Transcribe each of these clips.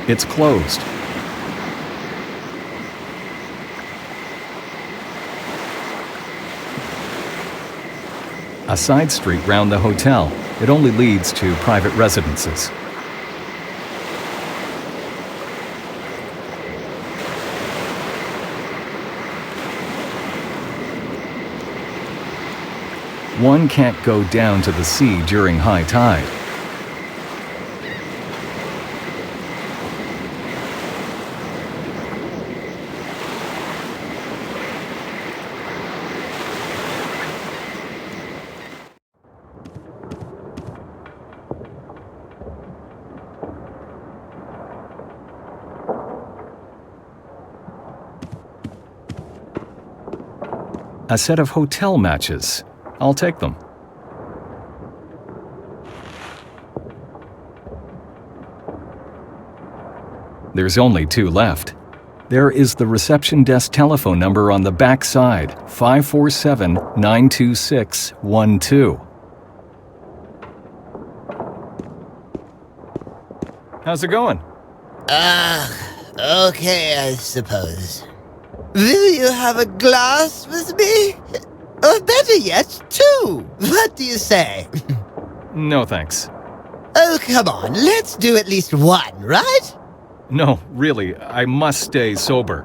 It's closed. A side street round the hotel. It only leads to private residences. One can't go down to the sea during high tide. A set of hotel matches. I'll take them. There's only 2 left. There is the reception desk telephone number on the back side, 547-926-12. How's it going? Okay, I suppose. Will you have a glass with me? Or better yet, 2. What do you say? No, thanks. Oh, come on, let's do at least 1, right? No, really, I must stay sober.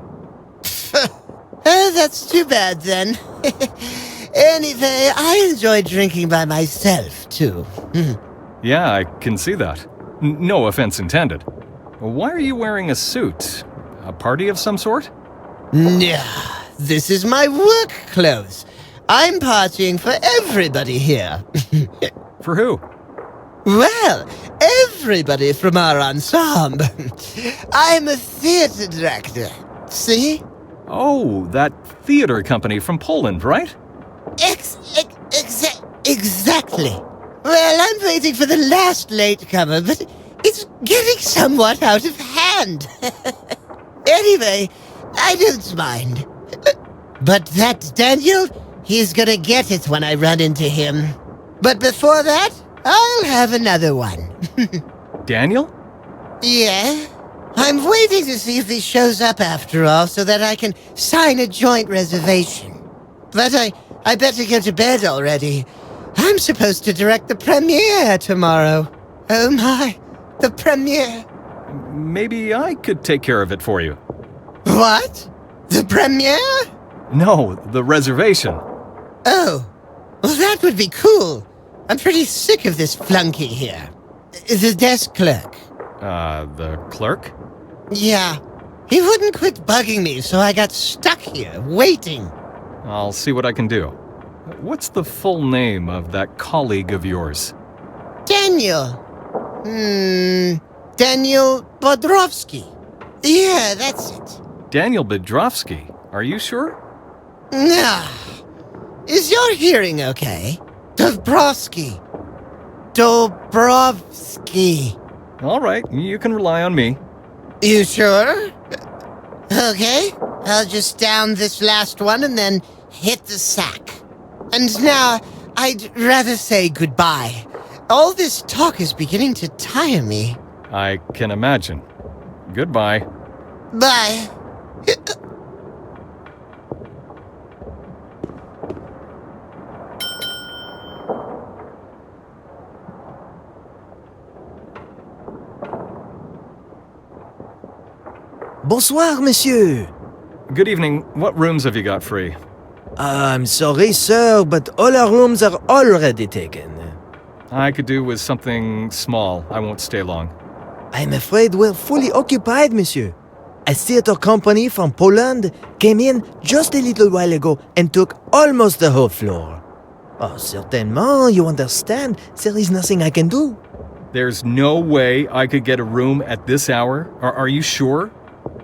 That's too bad then. Anyway, I enjoy drinking by myself, too. Yeah, I can see that. No offense intended. Why are you wearing a suit? A party of some sort? Nah, this is my work clothes. I'm partying for everybody here. For who? Well, everybody from our ensemble. I'm a theater director. See? Oh, that theater company from Poland, right? Exactly. Well, I'm waiting for the last latecomer, but it's getting somewhat out of hand. Anyway, I don't mind. But that Daniel, he's gonna get it when I run into him. But before that, I'll have another one. Daniel? Yeah? I'm waiting to see if he shows up after all so that I can sign a joint reservation. But I better go to bed already. I'm supposed to direct the premiere tomorrow. Oh my, the premiere. Maybe I could take care of it for you. What? The premiere? No, the reservation. Oh, well that would be cool. I'm pretty sick of this flunky here. The desk clerk. The clerk? Yeah. He wouldn't quit bugging me, so I got stuck here, waiting. I'll see what I can do. What's the full name of that colleague of yours? Daniel. Daniel Bodrovsky. Yeah, that's it. Daniel Bedrovsky. Are you sure? Nah. Is your hearing okay? Dobrovsky. All right, you can rely on me. You sure? Okay, I'll just down this last one and then hit the sack. And now, I'd rather say goodbye. All this talk is beginning to tire me. I can imagine. Goodbye. Bye. Bonsoir, monsieur. Good evening. What rooms have you got free? I'm sorry, sir, but all our rooms are already taken. I could do with something small. I won't stay long. I'm afraid we're fully occupied, monsieur. A theater company from Poland came in just a little while ago and took almost the whole floor. Oh, certainement, you understand, there is nothing I can do. There's no way I could get a room at this hour? Are you sure?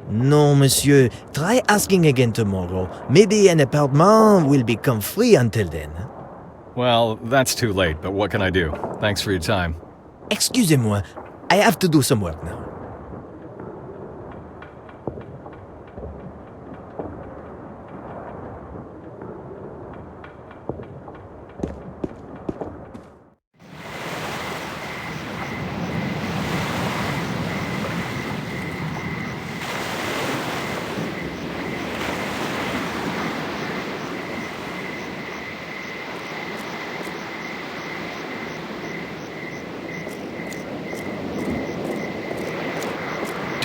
No, monsieur. Try asking again tomorrow. Maybe an apartment will become free until then. Well, that's too late, but what can I do? Thanks for your time. Excusez-moi, I have to do some work now.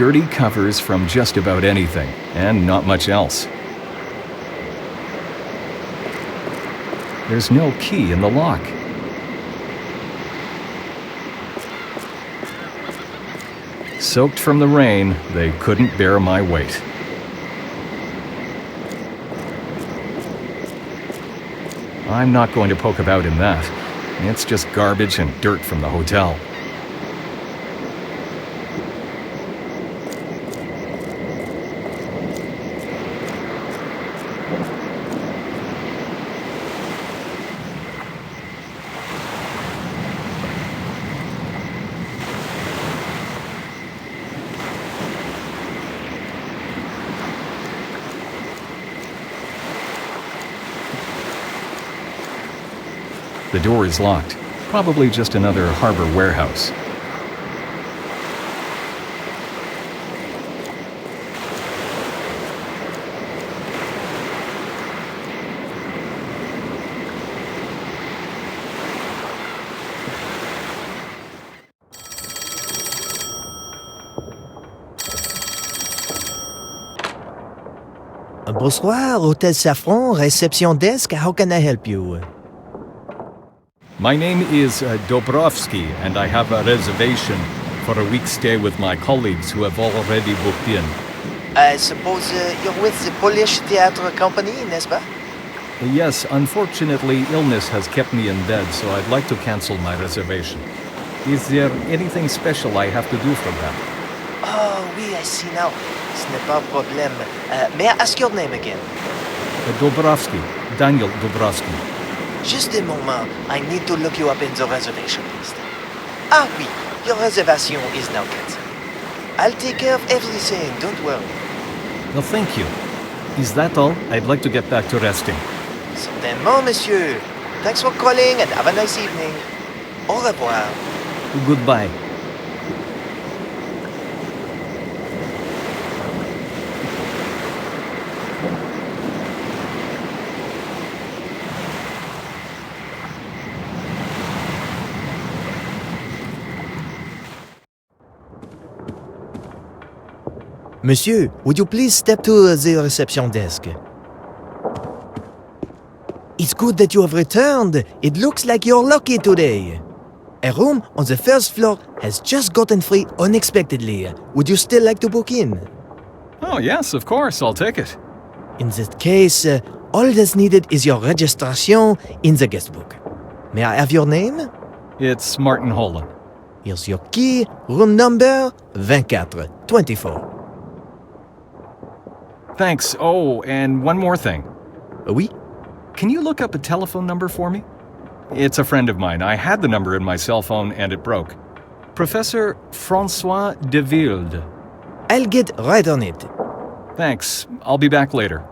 dirty covers from just about anything, and not much else. There's no key in the lock. Soaked from the rain, they couldn't bear my weight. I'm not going to poke about in that. It's just garbage and dirt from the hotel. The door is locked. Probably just another harbor warehouse. Bonsoir, Hôtel Safran, réception desk. How can I help you? My name is Dobrovsky, and I have a reservation for a week's stay with my colleagues who have already booked in. I suppose you're with the Polish theatre company, n'est-ce pas? Yes, unfortunately, illness has kept me in bed, so I'd like to cancel my reservation. Is there anything special I have to do for that? Oh, oui, I see now. Ce n'est pas un problème. May I ask your name again? Dobrovsky, Daniel Dobrovsky. Just a moment. I need to look you up in the reservation list. Ah, oui. Your reservation is now cancelled. I'll take care of everything. Don't worry. Well, thank you. Is that all? I'd like to get back to resting. Certainement, monsieur. Thanks for calling and have a nice evening. Au revoir. Goodbye. Monsieur, would you please step to the reception desk? It's good that you have returned. It looks like you're lucky today. A room on the first floor has just gotten free unexpectedly. Would you still like to book in? Oh, yes, of course, I'll take it. In that case, all that's needed is your registration in the guest book. May I have your name? It's Martin Holland. Here's your key, room number 2424. Thanks. Oh, and one more thing. Oui? Can you look up a telephone number for me? It's a friend of mine. I had the number in my cell phone and it broke. Professor François de Wilde. I'll get right on it. Thanks. I'll be back later.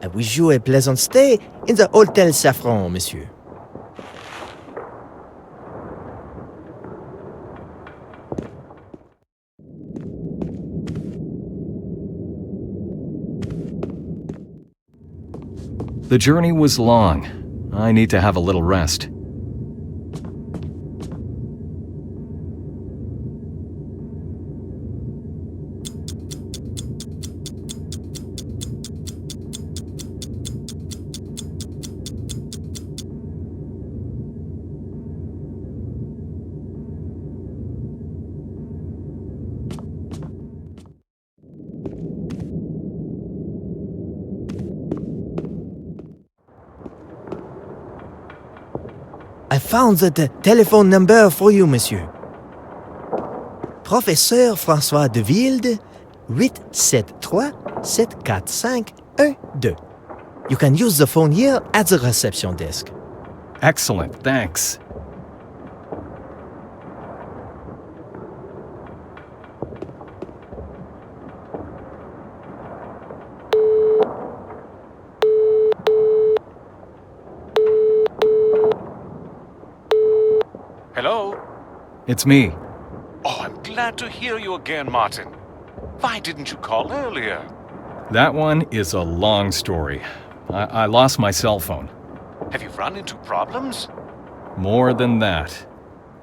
I wish you a pleasant stay in the Hôtel Safran, monsieur. The journey was long. I need to have a little rest. I found the telephone number for you, monsieur. Professeur François de Wilde, 873-745-12. You can use the phone here at the reception desk. Excellent, thanks. Hello? It's me. Oh, I'm glad to hear you again, Martin. Why didn't you call earlier? That one is a long story. I lost my cell phone. Have you run into problems? More than that.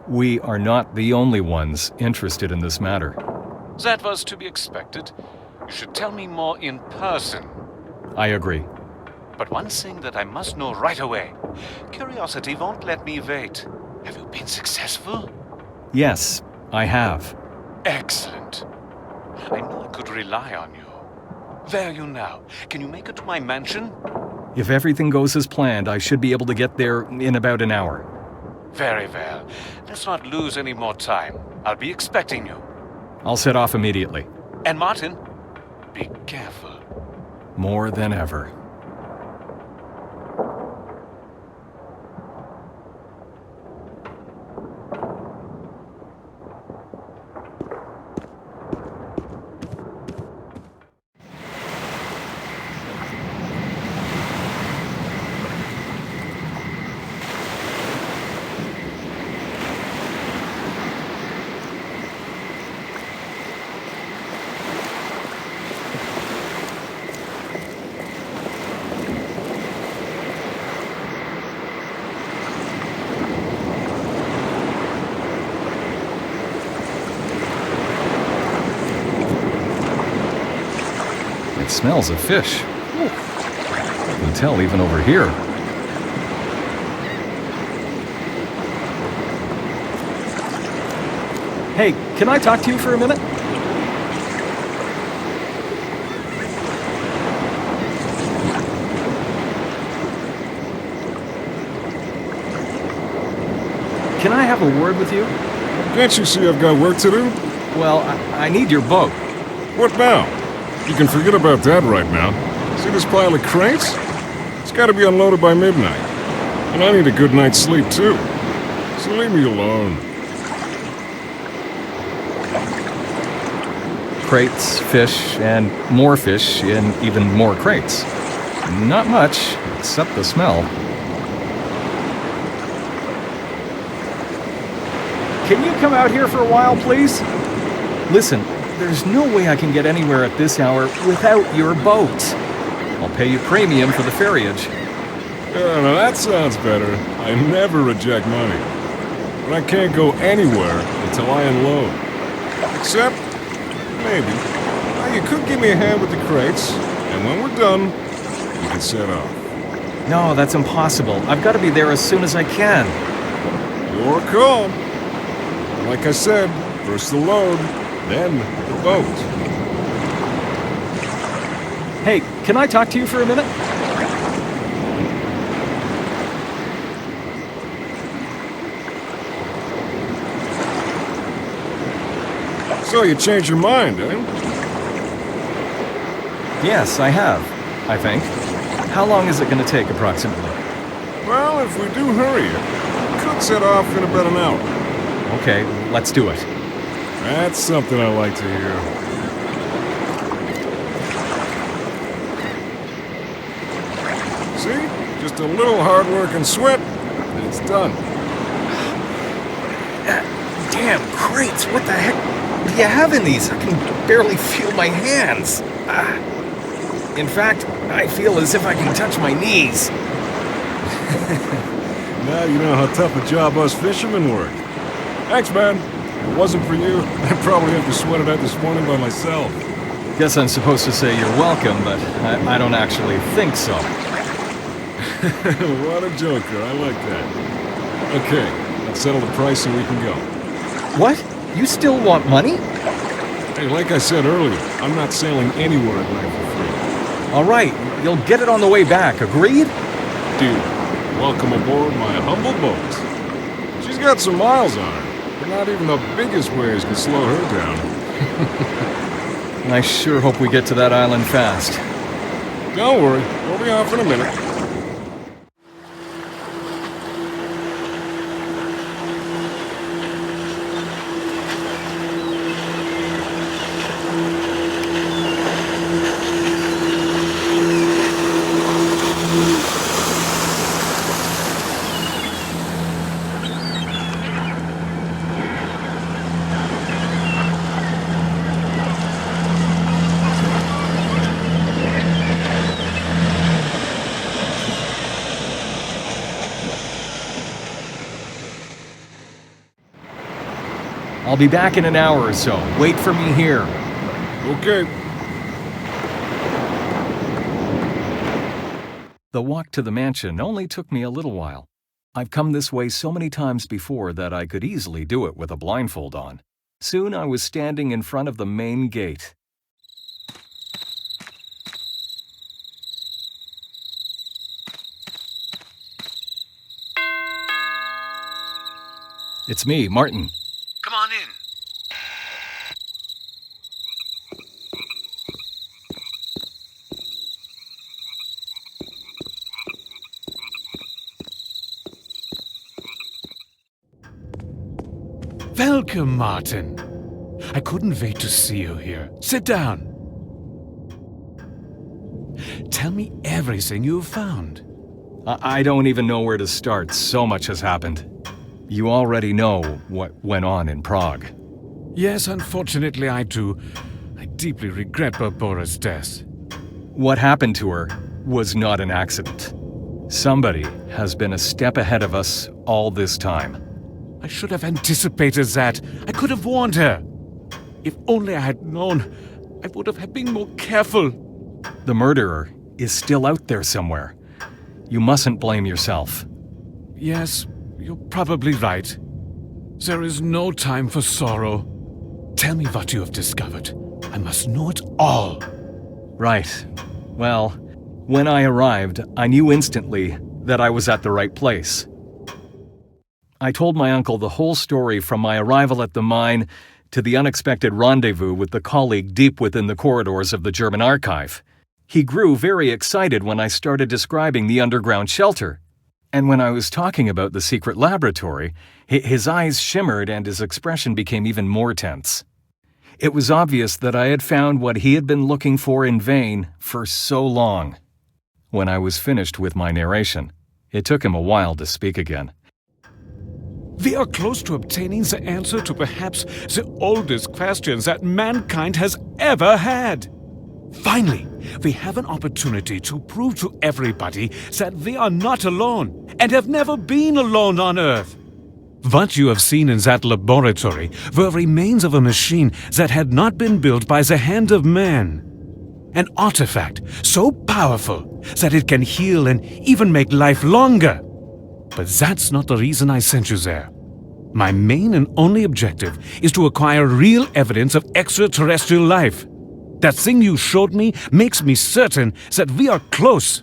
We are not the only ones interested in this matter. That was to be expected. You should tell me more in person. I agree. But one thing that I must know right away. Curiosity won't let me wait. Have you been successful? Yes, I have. Excellent. I knew I could rely on you. Where are you now? Can you make it to my mansion? If everything goes as planned, I should be able to get there in about an hour. Very well. Let's not lose any more time. I'll be expecting you. I'll set off immediately. And Martin, be careful. More than ever. It smells of fish. I can tell even over here. Hey, can I talk to you for a minute? Can I have a word with you? Can't you see I've got work to do? Well, I need your boat. What now? You can forget about that right now. See this pile of crates? It's got to be unloaded by midnight. And I need a good night's sleep, too. So leave me alone. Crates, fish, and more fish in even more crates. Not much, except the smell. Can you come out here for a while, please? Listen, there's no way I can get anywhere at this hour without your boat. I'll pay you premium for the ferriage. Now that sounds better. I never reject money. But I can't go anywhere until I unload. Except, maybe. Now, you could give me a hand with the crates, and when we're done, you can set off. No, that's impossible. I've got to be there as soon as I can. Your call. Like I said, first the load, then the boat. Hey, can I talk to you for a minute? So you changed your mind, eh? Yes, I have, I think. How long is it going to take, approximately? Well, if we do hurry it, we could set off in about an hour. Okay, let's do it. That's something I like to hear. See? Just a little hard work and sweat, and it's done. Damn crates, what the heck do you have in these? I can barely feel my hands. In fact, I feel as if I can touch my knees. Now you know how tough a job us fishermen work. Thanks, man. If it wasn't for you, I'd probably have to sweat it out this morning by myself. Guess I'm supposed to say you're welcome, but I don't actually think so. What a joker. I like that. Okay, let's settle the price so we can go. What? You still want money? Hey, like I said earlier, I'm not sailing anywhere at night for free. All right, you'll get it on the way back, agreed? Dude, welcome aboard my humble boat. She's got some miles on her. But not even the biggest waves can slow her down. I sure hope we get to that island fast. Don't worry, we'll be off in a minute. I'll be back in an hour or so. Wait for me here. Okay. The walk to the mansion only took me a little while. I've come this way so many times before that I could easily do it with a blindfold on. Soon I was standing in front of the main gate. It's me, Martin. Come on in. Welcome, Martin. I couldn't wait to see you here. Sit down. Tell me everything you've found. I don't even know where to start. So much has happened. You already know what went on in Prague. Yes, unfortunately I do. I deeply regret Barbora's death. What happened to her was not an accident. Somebody has been a step ahead of us all this time. I should have anticipated that. I could have warned her. If only I had known, I would have been more careful. The murderer is still out there somewhere. You mustn't blame yourself. Yes, you're probably right. There is no time for sorrow. Tell me what you have discovered. I must know it all. Right. Well, when I arrived, I knew instantly that I was at the right place. I told my uncle the whole story from my arrival at the mine to the unexpected rendezvous with the colleague deep within the corridors of the German archive. He grew very excited when I started describing the underground shelter. And when I was talking about the secret laboratory, his eyes shimmered and his expression became even more tense. It was obvious that I had found what he had been looking for in vain for so long. When I was finished with my narration, it took him a while to speak again. We are close to obtaining the answer to perhaps the oldest questions that mankind has ever had. Finally, we have an opportunity to prove to everybody that we are not alone and have never been alone on Earth. What you have seen in that laboratory were remains of a machine that had not been built by the hand of man. An artifact so powerful that it can heal and even make life longer. But that's not the reason I sent you there. My main and only objective is to acquire real evidence of extraterrestrial life. That thing you showed me makes me certain that we are close.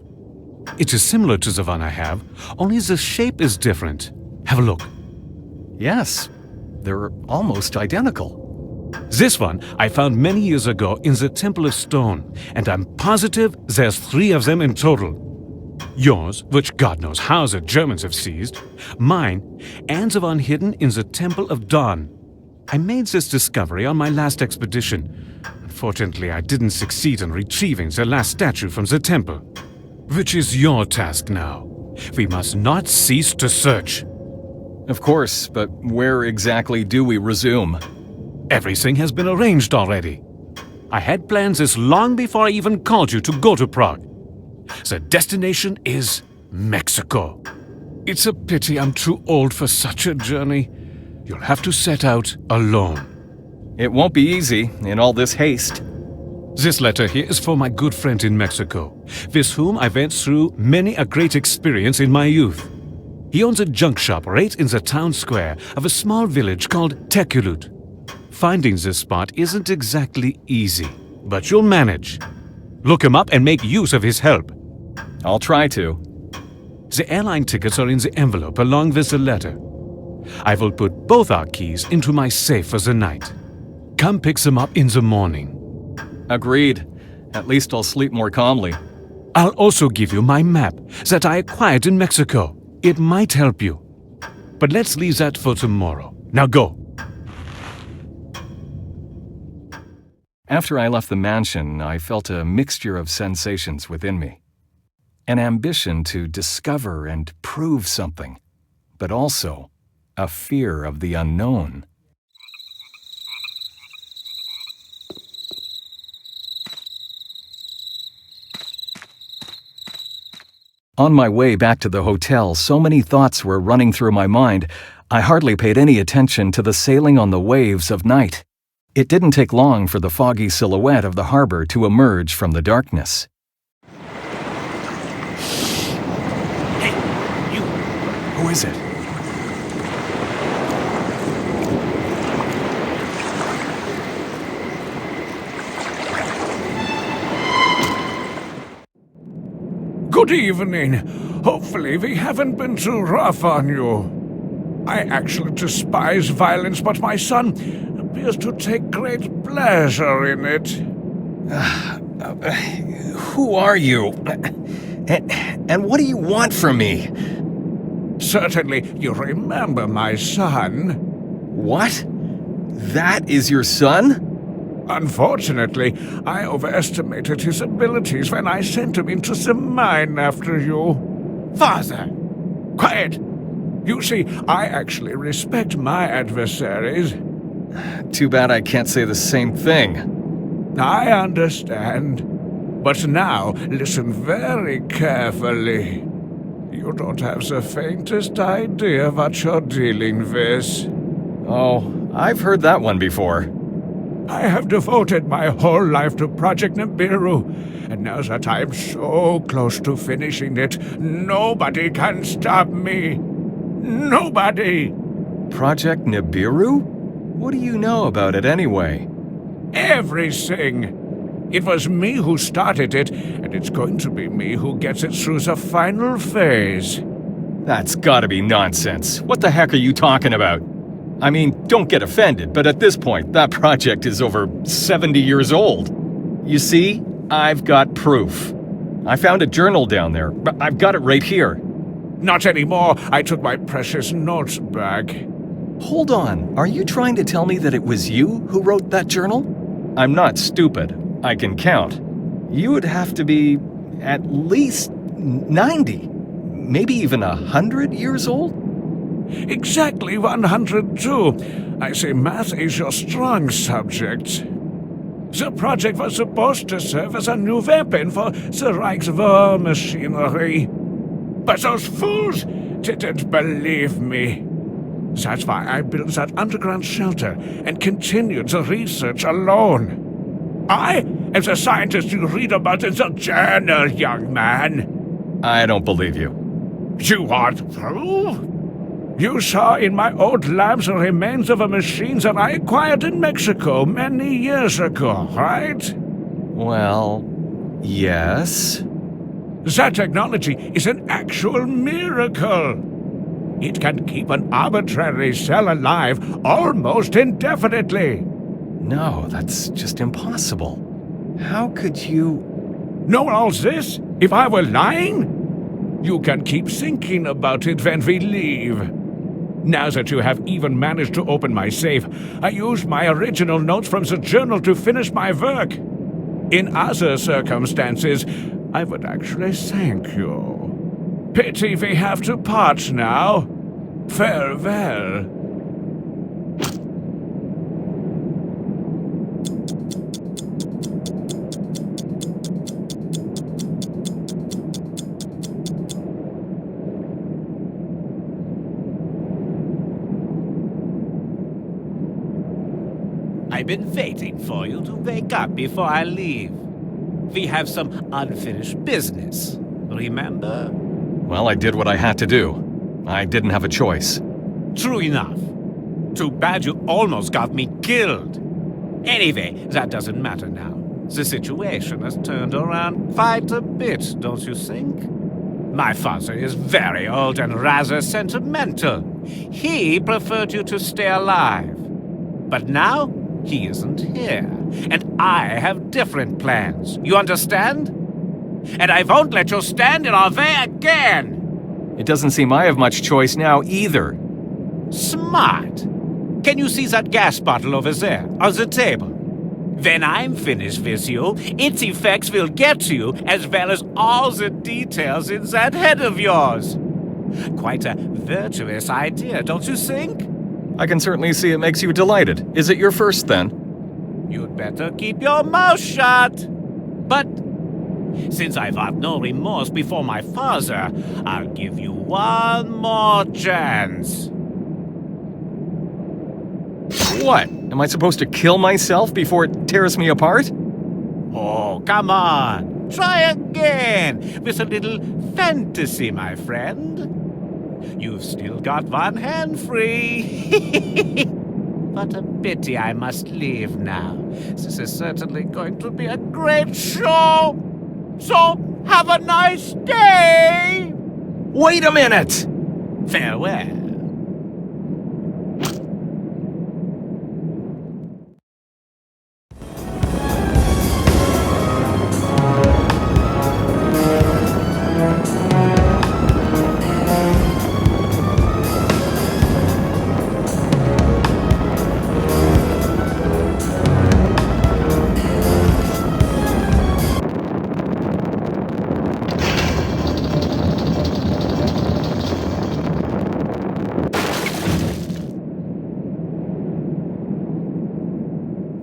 It is similar to the one I have, only the shape is different. Have a look. Yes, they're almost identical. This one I found many years ago in the Temple of Stone, and I'm positive there's 3 of them in total. Yours, which God knows how the Germans have seized, mine, and the one hidden in the Temple of Dawn. I made this discovery on my last expedition. Unfortunately, I didn't succeed in retrieving the last statue from the temple. Which is your task now. We must not cease to search. Of course, but where exactly do we resume? Everything has been arranged already. I had plans this long before I even called you to go to Prague. The destination is Mexico. It's a pity I'm too old for such a journey. You'll have to set out alone. It won't be easy in all this haste. This letter here is for my good friend in Mexico, with whom I went through many a great experience in my youth. He owns a junk shop right in the town square of a small village called Tekulut. Finding this spot isn't exactly easy, but you'll manage. Look him up and make use of his help. I'll try to. The airline tickets are in the envelope along with the letter. I will put both our keys into my safe for the night. Come pick them up in the morning. Agreed. At least I'll sleep more calmly. I'll also give you my map that I acquired in Mexico. It might help you. But let's leave that for tomorrow. Now go. After I left the mansion, I felt a mixture of sensations within me. An ambition to discover and prove something, but also a fear of the unknown. On my way back to the hotel, so many thoughts were running through my mind, I hardly paid any attention to the sailing on the waves of night. It didn't take long for the foggy silhouette of the harbor to emerge from the darkness. Hey, you! Who is it? Good evening. Hopefully we haven't been too rough on you. I actually despise violence, but my son appears to take great pleasure in it. Who are you? And what do you want from me? Certainly you remember my son. What? That is your son? Unfortunately, I overestimated his abilities when I sent him into the mine after you. Father! Quiet! You see, I actually respect my adversaries. Too bad I can't say the same thing. I understand. But now, listen very carefully. You don't have the faintest idea what you're dealing with. Oh, I've heard that one before. I have devoted my whole life to Project NiBiRu, and now that I'm so close to finishing it, nobody can stop me. Nobody! Project NiBiRu? What do you know about it anyway? Everything! It was me who started it, and it's going to be me who gets it through the final phase. That's gotta be nonsense. What the heck are you talking about? I mean, don't get offended, but at this point, that project is over 70 years old. You see, I've got proof. I found a journal down there, but I've got it right here. Not anymore. I took my precious notes back. Hold on, are you trying to tell me that it was you who wrote that journal? I'm not stupid. I can count. You would have to be at least 90, maybe even 100 years old? Exactly 102. I say math is your strong subject. The project was supposed to serve as a new weapon for the Reich's war machinery. But those fools didn't believe me. That's why I built that underground shelter and continued the research alone. I am the scientist you read about in the journal, young man. I don't believe you. You want proof? You saw in my old labs the remains of a machine that I acquired in Mexico many years ago, right? Well, yes. That technology is an actual miracle. It can keep an arbitrary cell alive almost indefinitely. No, that's just impossible. How could you... Know all this? If I were lying? You can keep thinking about it when we leave. Now that you have even managed to open my safe, I used my original notes from the journal to finish my work. In other circumstances, I would actually thank you. Pity we have to part now. Farewell. I've been waiting for you to wake up before I leave. We have some unfinished business, remember? Well, I did what I had to do. I didn't have a choice. True enough. Too bad you almost got me killed. Anyway, that doesn't matter now. The situation has turned around quite a bit, don't you think? My father is very old and rather sentimental. He preferred you to stay alive. But now, he isn't here, and I have different plans. You understand? And I won't let you stand in our way again! It doesn't seem I have much choice now either. Smart! Can you see that gas bottle over there, on the table? When I'm finished with you, its effects will get to you, as well as all the details in that head of yours. Quite a virtuous idea, don't you think? I can certainly see it makes you delighted. Is it your first, then? You'd better keep your mouth shut. But since I've had no remorse before my father, I'll give you one more chance. What? Am I supposed to kill myself before it tears me apart? Oh, come on. Try again with a little fantasy, my friend. You've still got one hand free. What a pity I must leave now. This is certainly going to be a great show. So, have a nice day. Wait a minute! Farewell.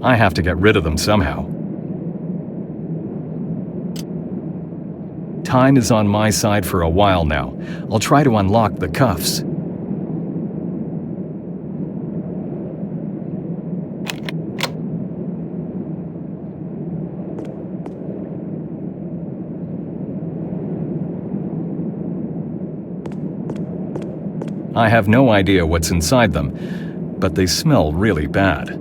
I have to get rid of them somehow. Time is on my side for a while now. I'll try to unlock the cuffs. I have no idea what's inside them, but they smell really bad.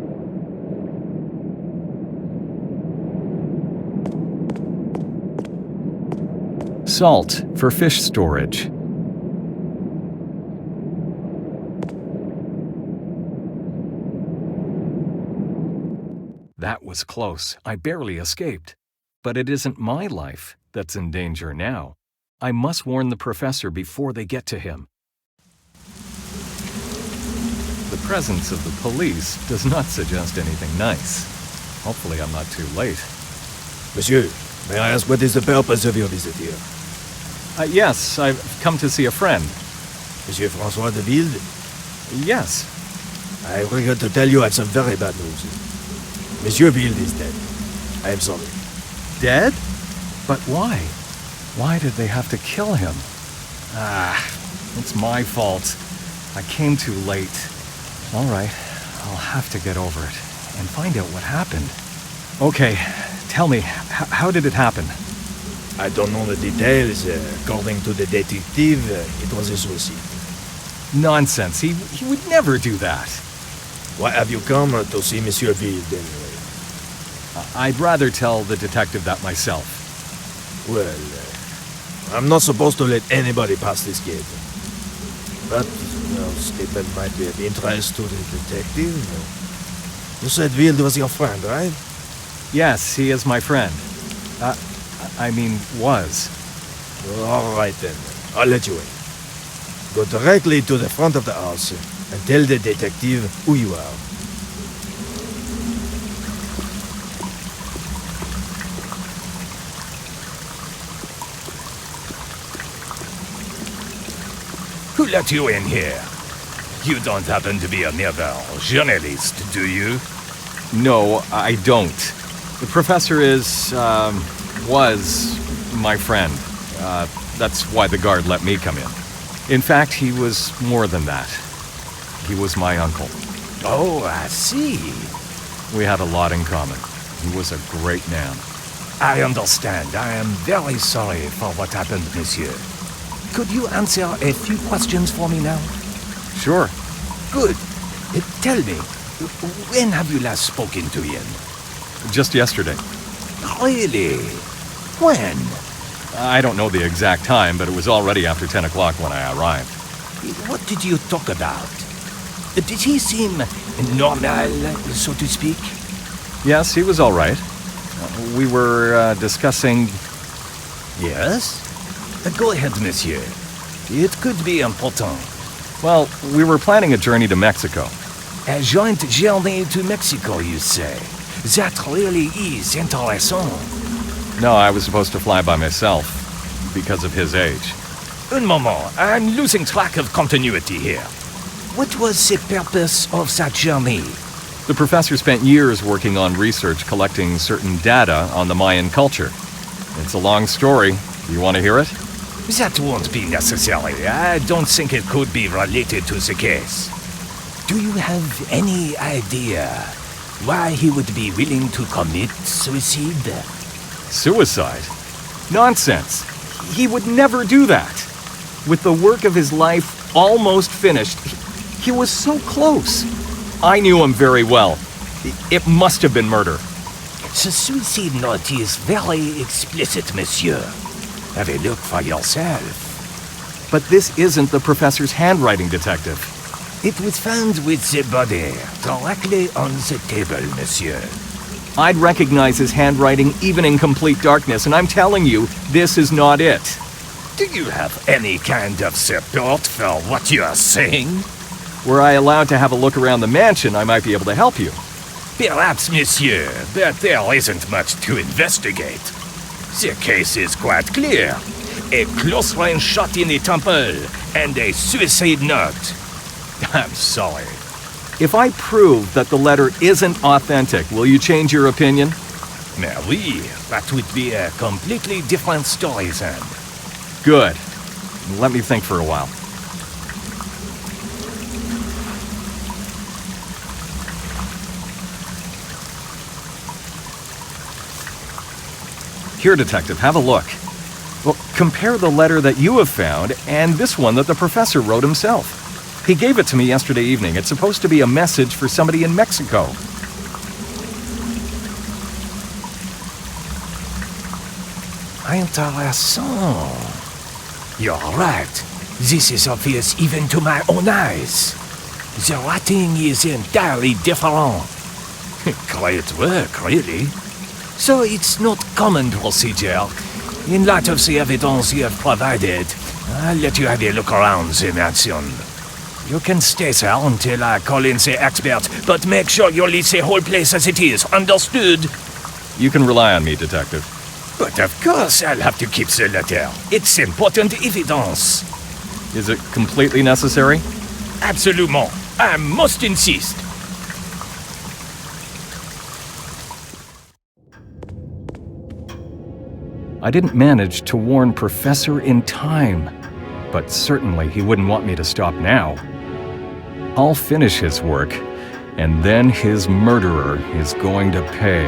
Salt for fish storage. That was close. I barely escaped. But it isn't my life that's in danger now. I must warn the professor before they get to him. The presence of the police does not suggest anything nice. Hopefully I'm not too late. Monsieur, may I ask what is the purpose of your visit here? Yes, I've come to see a friend. Monsieur François de Wilde? Yes. I regret to tell you I have some very bad news. Monsieur Wilde is dead. I am sorry. Dead? But why? Why did they have to kill him? It's my fault. I came too late. All right, I'll have to get over it and find out what happened. Okay, tell me, how did it happen? I don't know the details. According to the detective, it was a suicide. Nonsense, he would never do that. Why have you come to see Monsieur Wilde anyway? I'd rather tell the detective that myself. Well, I'm not supposed to let anybody pass this gate. But your statement might be of interest to the detective. You said Wilde was your friend, right? Yes, he is my friend. Was. All right then. I'll let you in. Go directly to the front of the house and tell the detective who you are. Who let you in here? You don't happen to be a NiBiRu journalist, do you? No, I don't. The professor was my friend. That's why the guard let me come in. In fact, he was more than that. He was my uncle. Oh, I see. We had a lot in common. He was a great man. I understand. I am very sorry for what happened, monsieur. Could you answer a few questions for me now? Sure. Good. Tell me, when have you last spoken to him? Just yesterday. Really? When? I don't know the exact time, but it was already after 10 o'clock when I arrived. What did you talk about? Did he seem normal, so to speak? Yes, he was all right. We were discussing... Yes? Go ahead, monsieur. It could be important. Well, we were planning a journey to Mexico. A joint journey to Mexico, you say? That really is interesting. No, I was supposed to fly by myself, because of his age. Un moment, I'm losing track of continuity here. What was the purpose of that journey? The professor spent years working on research collecting certain data on the Mayan culture. It's a long story. You want to hear it? That won't be necessary. I don't think it could be related to the case. Do you have any idea why he would be willing to commit suicide? Suicide? Nonsense. He would never do that. With the work of his life almost finished, he was so close. I knew him very well. It must have been murder. The suicide note is very explicit, monsieur. Have a look for yourself. But this isn't the professor's handwriting, Detective. It was found with the body, directly on the table, monsieur. I'd recognize his handwriting even in complete darkness, and I'm telling you, this is not it. Do you have any kind of support for what you are saying? Were I allowed to have a look around the mansion, I might be able to help you. Perhaps, monsieur, but there isn't much to investigate. The case is quite clear. A close-range shot in the temple and a suicide note. I'm sorry. If I prove that the letter isn't authentic, will you change your opinion? Mais oui, that would be a completely different story then. Good. Let me think for a while. Here, Detective, have a look. Well, compare the letter that you have found and this one that the professor wrote himself. He gave it to me yesterday evening. It's supposed to be a message for somebody in Mexico. Intéressant. You're right. This is obvious even to my own eyes. The writing is entirely different. Great work, really. So it's not common procedure. In light of the evidence you have provided, I'll let you have a look around the mansion. You can stay there until I call in the expert, but make sure you leave the whole place as it is, understood? You can rely on me, Detective. But of course I'll have to keep the letter. It's important evidence. Is it completely necessary? Absolument. I must insist. I didn't manage to warn Professor in time, but certainly he wouldn't want me to stop now. I'll finish his work, and then his murderer is going to pay.